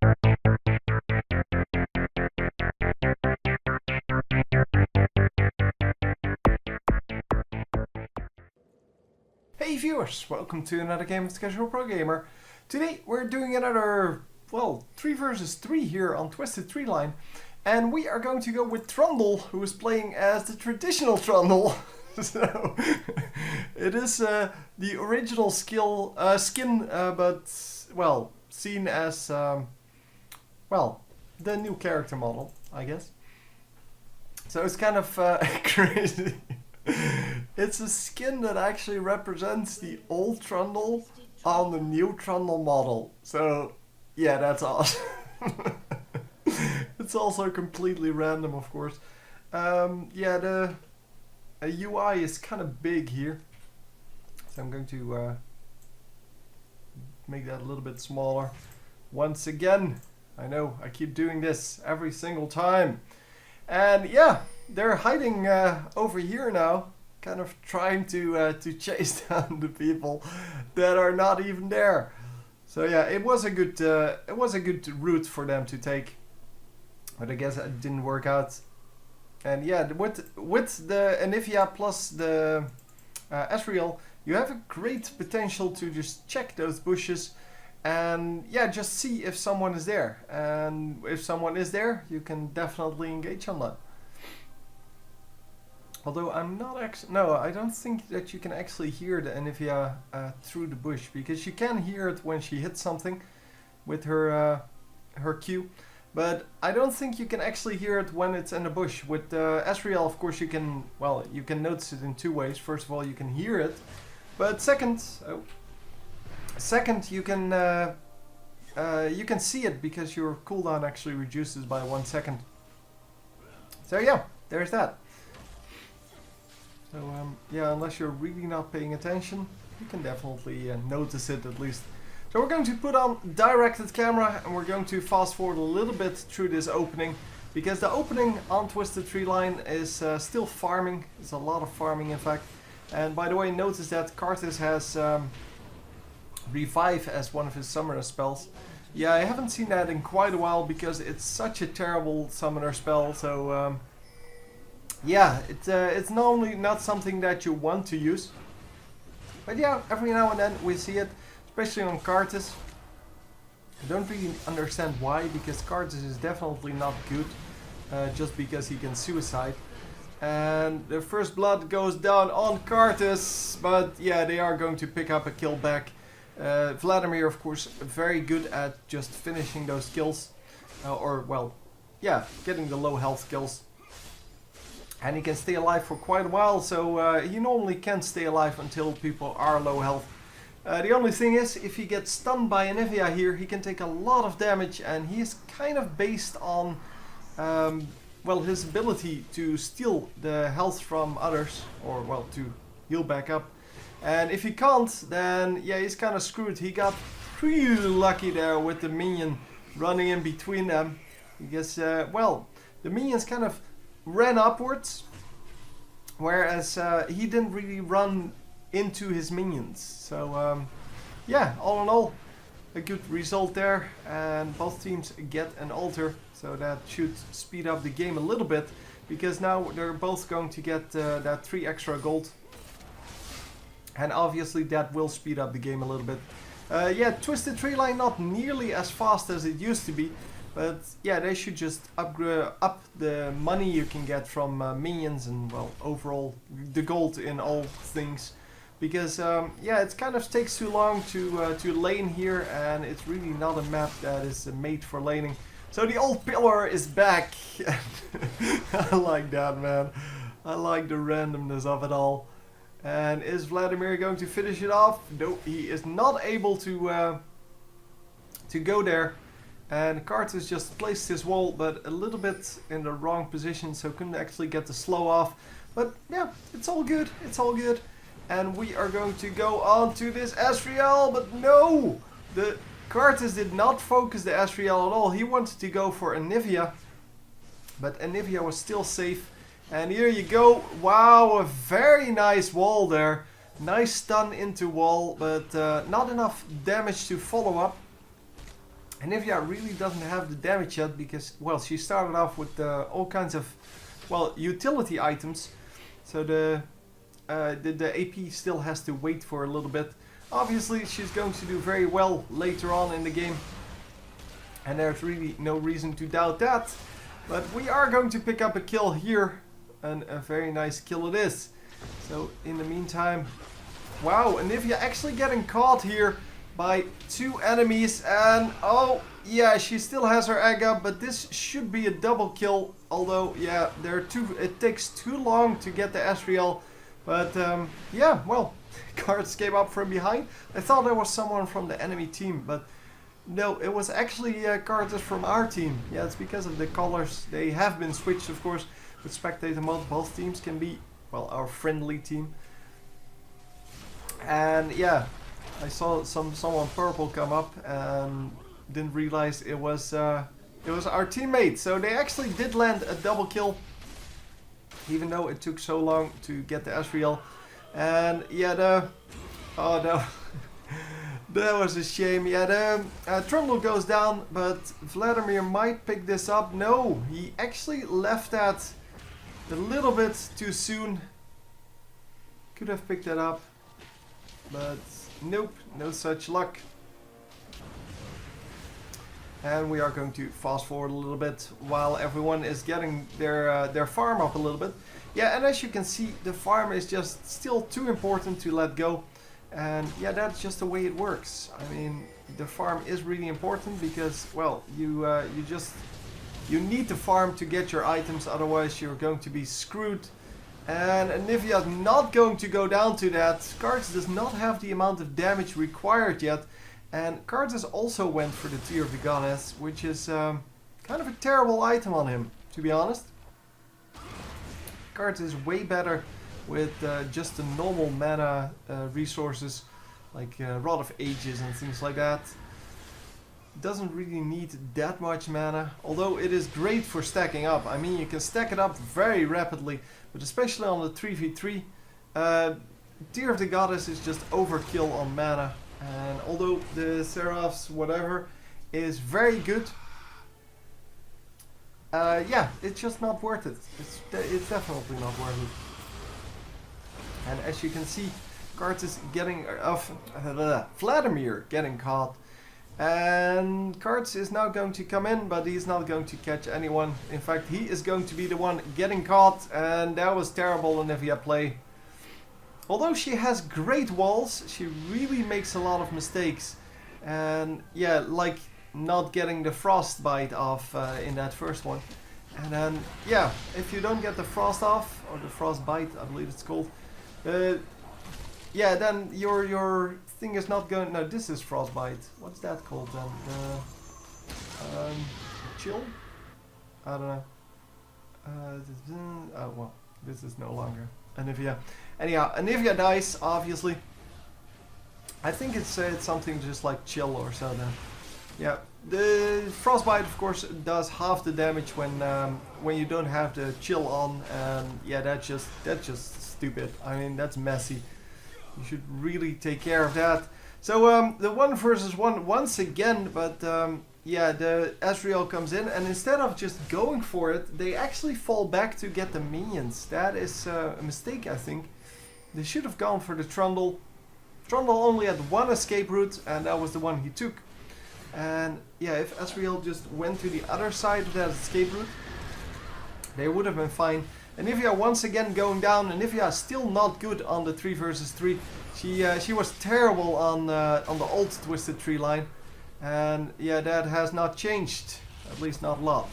Hey viewers, welcome to another game of the Casual Pro Gamer. Today we're doing another, well, 3 versus 3 here on Twisted Treeline. And we are going to go with Trundle, who is playing as the traditional Trundle. So, it is the original skin, but, well, seen as, well, the new character model, I guess. So it's kind of crazy. It's a skin that actually represents the old Trundle on the new Trundle model. So, yeah, that's awesome. It's also completely random, of course. Yeah, the UI is kind of big here. So I'm going to make that a little bit smaller. Once again, I know, I keep doing this every single time. And yeah, they're hiding over here now, kind of trying to chase down the people that are not even there. So yeah, it was a good route for them to take, but I guess it didn't work out. And yeah, with the Anivia plus the Ezreal, you have a great potential to just check those bushes and yeah, just see if someone is there. And if someone is there, you can definitely engage on that. Although I'm not actually, no, I don't think that you can actually hear the Anivia through the bush, because you can hear it when she hits something with her her Q, but I don't think you can actually hear it when it's in the bush. With Ezreal, of course, you can, well, you can notice it in 2 ways. First of all, you can hear it, but second, you can see it because your cooldown actually reduces by 1 second. So yeah, there's that. So yeah, unless you're really not paying attention, you can definitely notice it at least. So we're going to put on directed camera and we're going to fast forward a little bit through this opening, because the opening on Twisted Treeline is still farming. It's a lot of farming, in fact. And by the way, notice that Karthus has Revive as one of his summoner spells. Yeah, I haven't seen that in quite a while because it's such a terrible summoner spell. So yeah, it's normally not something that you want to use, but yeah, every now and then we see it, especially on Karthus. I don't really understand why, because Karthus is definitely not good, just because he can suicide. And the first blood goes down on Karthus, but yeah, they are going to pick up a kill back. Vladimir, of course, very good at just finishing those kills, or well, yeah, getting the low health kills. And he can stay alive for quite a while, so he normally can stay alive until people are low health. The only thing is, if he gets stunned by Anivia here, he can take a lot of damage, and he is kind of based on, well, his ability to steal the health from others, or well, to heal back up. And if he can't, then yeah, he's kind of screwed. He got pretty lucky there with the minion running in between them, because, well, the minions kind of ran upwards, whereas he didn't really run into his minions. So yeah, all in all, a good result there, and both teams get an altar, so that should speed up the game a little bit, because now they're both going to get that 3 extra gold, and obviously that will speed up the game a little bit. Yeah, Twisted Treeline not nearly as fast as it used to be, but yeah, they should just up the money you can get from minions, and well, overall the gold in all things, because yeah, it kind of takes too long to lane here, and it's really not a map that is made for laning. So the old pillar is back. I like that, man. I like the randomness of it all. And is Vladimir going to finish it off? No, he is not able to go there. And Karthus just placed his wall, but a little bit in the wrong position, so couldn't actually get the slow off. But yeah, it's all good, it's all good. And we are going to go on to this Ezreal, but no! The Karthus did not focus the Ezreal at all. He wanted to go for Anivia, but Anivia was still safe. And here you go. Wow, a very nice wall there. Nice stun into wall, but not enough damage to follow up. Anivia really doesn't have the damage yet because, well, she started off with all kinds of, well, utility items. So the AP still has to wait for a little bit. Obviously, she's going to do very well later on in the game. And there's really no reason to doubt that. But we are going to pick up a kill here. And a very nice kill it is. So in the meantime, wow, Anivia actually getting caught here by 2 enemies. And oh yeah, she still has her egg up, but this should be a double kill. Although yeah, it takes too long to get the Ezreal. But yeah, well, Cards came up from behind. I thought there was someone from the enemy team, but no, it was actually Cards from our team. Yeah, it's because of the colors. They have been switched, of course. With spectator mode, both teams can be, well, our friendly team. And yeah, I saw someone purple come up and didn't realize it was our teammate. So they actually did land a double kill, even though it took so long to get the Ezreal. And yeah, oh no, that was a shame. Yeah, the Trundle goes down, but Vladimir might pick this up. No, he actually left that a little bit too soon. Could have picked that up, but nope, no such luck. And we are going to fast forward a little bit while everyone is getting their farm up a little bit. Yeah, and as you can see, the farm is just still too important to let go. And yeah, that's just the way it works. I mean, the farm is really important because, well, you need the farm to get your items, otherwise you're going to be screwed. And Anivia is not going to go down to that. Cards does not have the amount of damage required yet. And Cards also went for the Tear of the Goddess, which is kind of a terrible item on him, to be honest. Cards is way better with just the normal mana resources, like Rod of Ages and things like that. Doesn't really need that much mana, although it is great for stacking up. I mean, you can stack it up very rapidly, but especially on the 3v3, Tear of the Goddess is just overkill on mana. And although the Seraph's whatever is very good, yeah, it's just not worth it. It's definitely not worth it. And as you can see, Cards is getting Vladimir getting caught. And Cards is now going to come in, but he's not going to catch anyone. In fact, he is going to be the one getting caught, and that was terrible Anivia play. Although she has great walls, she really makes a lot of mistakes. And yeah, like not getting the frostbite off in that first one. And then, yeah, if you don't get the frost off, or the frostbite, I believe it's called, yeah, then your thing is not going. No, this is frostbite. What's that called then? Chill? I don't know. Oh well, this is no longer Anivia. Anyhow, Anivia dies obviously. I think it's something just like chill or so then. Yeah, the frostbite of course does half the damage when you don't have the chill on, and yeah, that's just stupid. I mean, that's messy. You should really take care of that. So the 1 versus 1 once again, but yeah, the Ezreal comes in, and instead of just going for it, they actually fall back to get the minions. That is a mistake, I think. They should have gone for the Trundle. Trundle only had one escape route, and that was the one he took. And yeah, if Ezreal just went to the other side of that escape route, they would have been fine. Anivia once again going down. Anivia is still not good on the 3 versus 3. She was terrible on the old Twisted Treeline, and yeah, that has not changed, at least not a lot.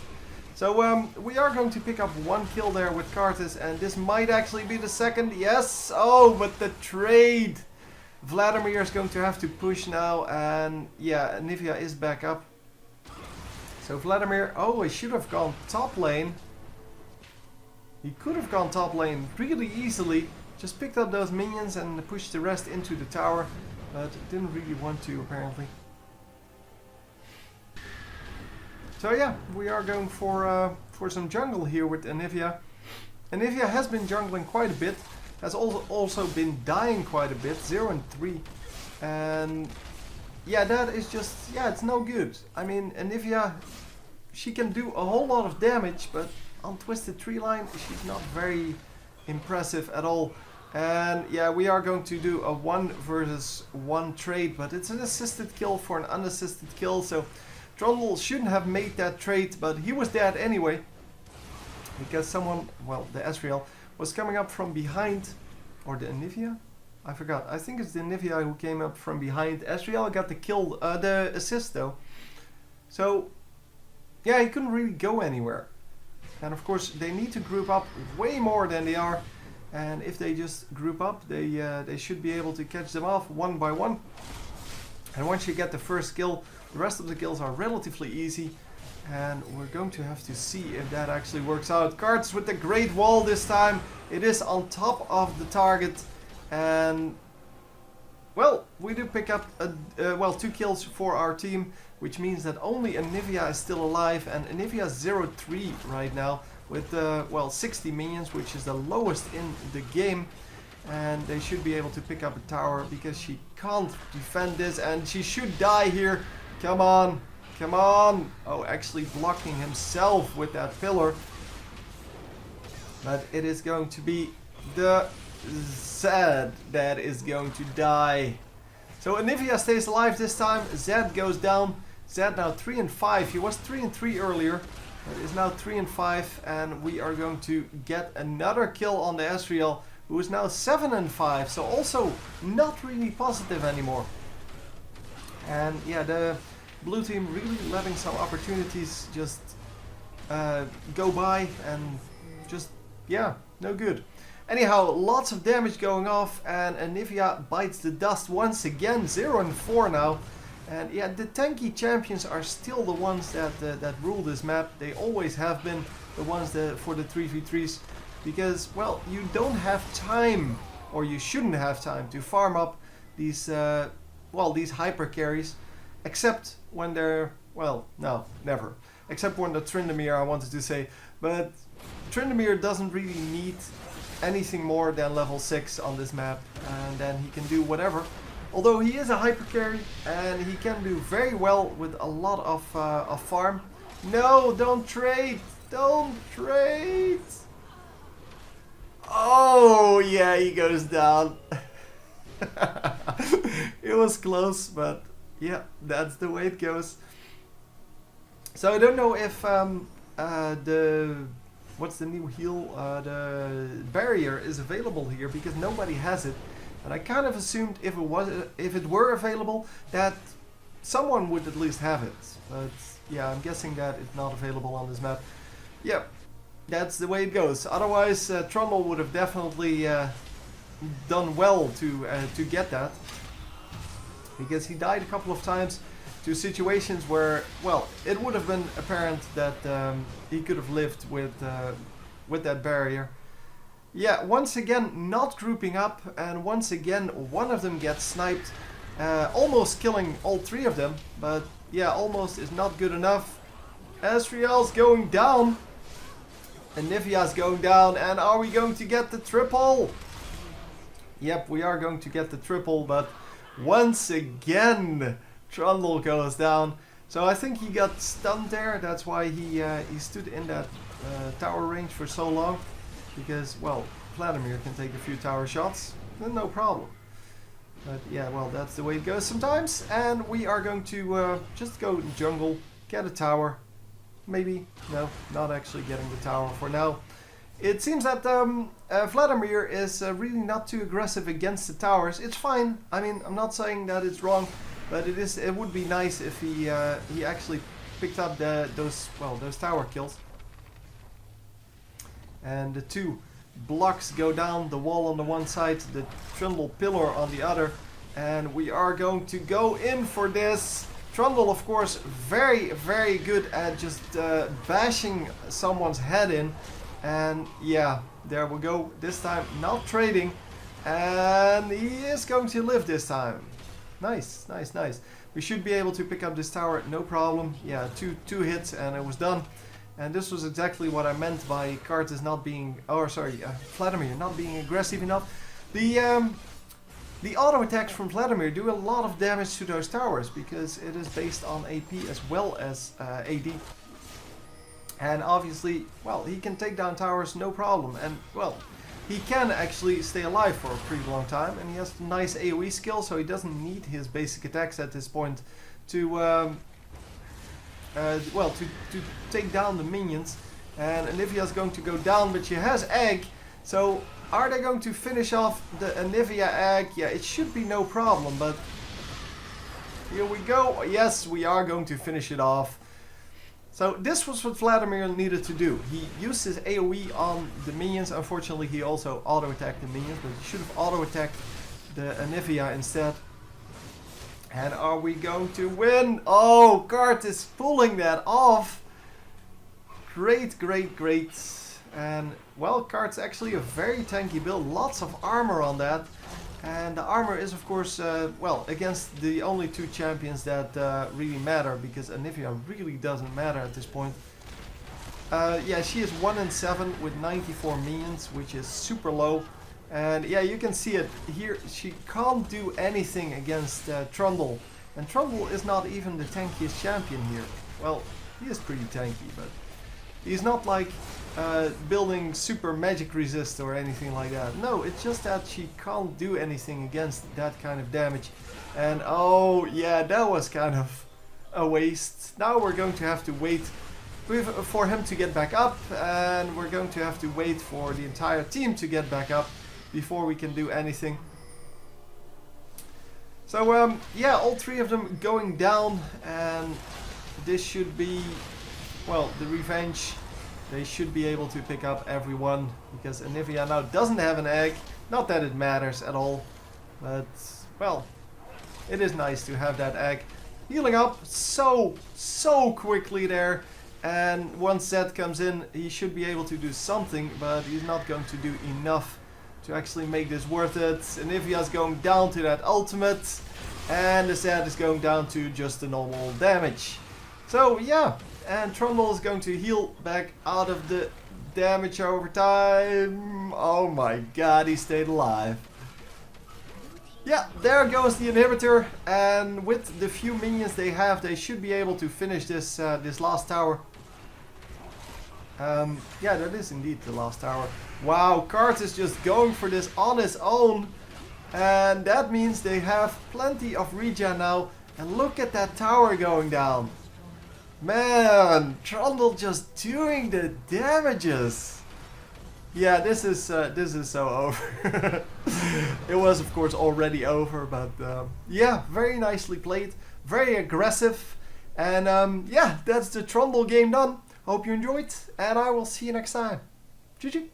So we are going to pick up 1 kill there with Karthus, and this might actually be the second. Yes! Oh, but the trade! Vladimir is going to have to push now, and yeah, Anivia is back up. So Vladimir, oh, he should have gone top lane. He could have gone top lane really easily. Just picked up those minions and pushed the rest into the tower, but didn't really want to apparently. So yeah, we are going for some jungle here with Anivia. Anivia has been jungling quite a bit, has also been dying quite a bit, 0 and 3. And yeah, that is just, yeah, it's no good. I mean, Anivia, she can do a whole lot of damage, but on Twisted Treeline, she's not very impressive at all. And yeah, we are going to do a 1 versus 1 trade, but it's an assisted kill for an unassisted kill, so Trundle shouldn't have made that trade, but he was dead anyway. Because someone, well, the Ezreal, was coming up from behind, or the Anivia? I forgot. I think it's the Anivia who came up from behind. Ezreal got the kill, the assist though. So, yeah, he couldn't really go anywhere. And of course, they need to group up way more than they are. And if they just group up, they should be able to catch them off one by one. And once you get the first kill, the rest of the kills are relatively easy. And we're going to have to see if that actually works out. Cards with the Great Wall this time. It is on top of the target. And, well, we do pick up, well, 2 kills for our team. Which means that only Anivia is still alive. And Anivia is 0-3 right now. With, well, 60 minions, which is the lowest in the game. And they should be able to pick up a tower because she can't defend this. And she should die here. Come on. Come on! Oh, actually blocking himself with that pillar. But it is going to be the Zed that is going to die. So Anivia stays alive this time. Zed goes down. Zed now 3 and 5. He was 3 and 3 earlier. But is now 3 and 5. And we are going to get another kill on the Ezreal, who is now 7 and 5. So also not really positive anymore. And yeah, the blue team really letting some opportunities just go by and just, yeah, no good. Anyhow, lots of damage going off and Anivia bites the dust once again, 0 and 4 now. And yeah, the tanky champions are still the ones that rule this map. They always have been the ones for the 3v3s because, well, you don't have time, or you shouldn't have time to farm up these, well, these hyper carries. Except when they're, well, no, never. Except when the Trundle, I wanted to say. But Trundle doesn't really need anything more than level 6 on this map. And then he can do whatever. Although he is a hyper carry and he can do very well with a lot of farm. No, don't trade! Don't trade! Oh, yeah, he goes down. It was close, but... yeah, that's the way it goes. So I don't know if what's the new heal? The barrier is available here because nobody has it. And I kind of assumed if it were available that someone would at least have it. But yeah, I'm guessing that it's not available on this map. Yeah, that's the way it goes. Otherwise, Trundle would have definitely done well to get that. Because he died a couple of times to situations where, well, it would have been apparent that he could have lived with that barrier. Yeah, once again, not grouping up, and once again, one of them gets sniped, almost killing all 3 of them, but yeah, almost is not good enough. Ezreal's going down, Anivia's going down, and are we going to get the triple? Yep, we are going to get the triple, but once again, Trundle goes down. So I think he got stunned there. That's why he stood in that tower range for so long. Because, well, Vladimir can take a few tower shots. Then no problem. But yeah, well, that's the way it goes sometimes. And we are going to just go jungle, get a tower. Maybe. No, not actually getting the tower for now. It seems that Vladimir is really not too aggressive against the towers. It's fine. I mean, I'm not saying that it's wrong, but it would be nice if he actually picked up those tower kills. And the 2 blocks go down, the wall on the one side, the Trundle pillar on the other, and we are going to go in for this. Trundle, of course, very, very good at just bashing someone's head in. And yeah, there we go. This time not trading. And he is going to live this time. Nice, nice, nice. We should be able to pick up this tower, no problem. Yeah, two hits and it was done. And this was exactly what I meant by Vladimir not being aggressive enough. The The auto attacks from Vladimir do a lot of damage to those towers because it is based on AP as well as AD. And obviously, well, he can take down towers no problem. And, well, he can actually stay alive for a pretty long time. And he has a nice AoE skill, so he doesn't need his basic attacks at this point to, well, to take down the minions. And Anivia is going to go down, but she has Egg. So, are they going to finish off the Anivia Egg? Yeah, it should be no problem, but here we go. Yes, we are going to finish it off. So this was what Vladimir needed to do. He used his AoE on the minions. Unfortunately, he also auto-attacked the minions, but he should have auto-attacked the Anivia instead. And are we going to win? Oh, Kart is pulling that off. Great, great, great. And, well, Kart's actually a very tanky build. Lots of armor on that. And the armor is, of course, well, against the only two champions that really matter, because Anivia really doesn't matter at this point. Yeah, she is 1 in 7 with 94 minions, which is super low. And yeah, you can see it here. She can't do anything against Trundle. And Trundle is not even the tankiest champion here. Well, he is pretty tanky, but he's not like building super magic resist or anything like that. No, it's just that she can't do anything against that kind of damage. And oh yeah, that was kind of a waste. Now we're going to have to wait for him to get back up, and we're going to have to wait for the entire team to get back up before we can do anything. So yeah, all three of them going down, and this should be, well, the revenge. They should be able to pick up everyone, because Anivia now doesn't have an egg. Not that it matters at all, but, well, it is nice to have that egg. Healing up so quickly there, and once Zed comes in, he should be able to do something, but he's not going to do enough to actually make this worth it. Anivia's going down to that ultimate, and the Zed is going down to just the normal damage. So, yeah. And Trundle is going to heal back out of the damage over time. Oh my god, he stayed alive. Yeah, there goes the inhibitor. And with the few minions they have, they should be able to finish this this last tower. Yeah, that is indeed the last tower. Wow, Kart is just going for this on his own. And that means they have plenty of regen now. And look at that tower going down. Man, Trundle just doing the damages. Yeah, this is so over. It was, of course, already over, but yeah, very nicely played, very aggressive, and yeah, that's the Trundle game done. Hope you enjoyed, and I will see you next time. GG.